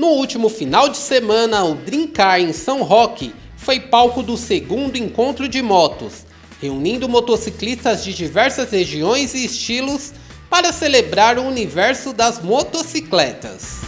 No último final de semana, o Dreamcar em São Roque foi palco do segundo encontro de motos, reunindo motociclistas de diversas regiões e estilos para celebrar o universo das motocicletas.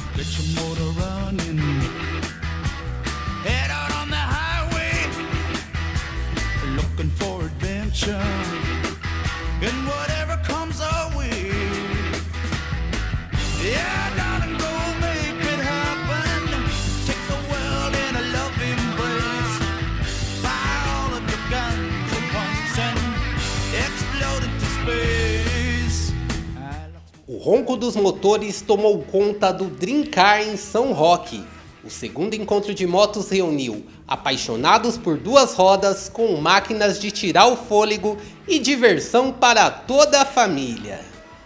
O ronco dos motores tomou conta do Dreamcar em São Roque. O segundo encontro de motos reuniu apaixonados por duas rodas com máquinas de tirar o fôlego e diversão para toda a família.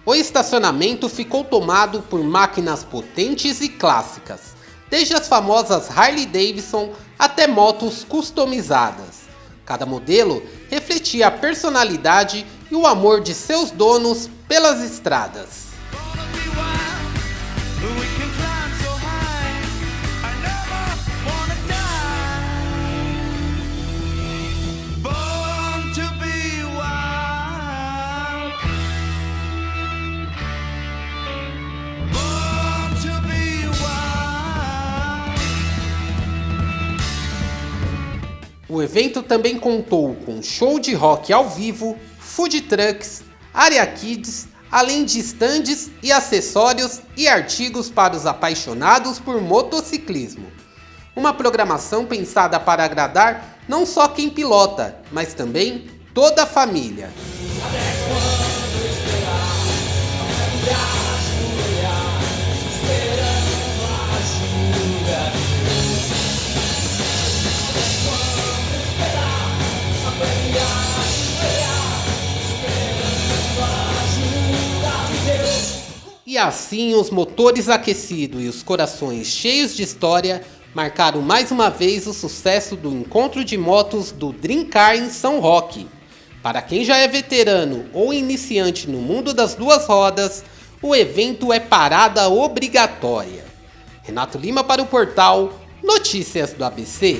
O estacionamento ficou tomado por máquinas potentes e clássicas, desde as famosas Harley Davidson até motos customizadas. Cada modelo refletia a personalidade e o amor de seus donos pelas estradas. O evento também contou com show de rock ao vivo, food trucks, área kids, além de estandes e acessórios e artigos para os apaixonados por motociclismo. Uma programação pensada para agradar não só quem pilota, mas também toda a família. E assim os motores aquecidos e os corações cheios de história marcaram mais uma vez o sucesso do encontro de motos do Dreamcar em São Roque. Para quem já é veterano ou iniciante no mundo das duas rodas, o evento é parada obrigatória. Renato Lima para o portal Notícias do ABC.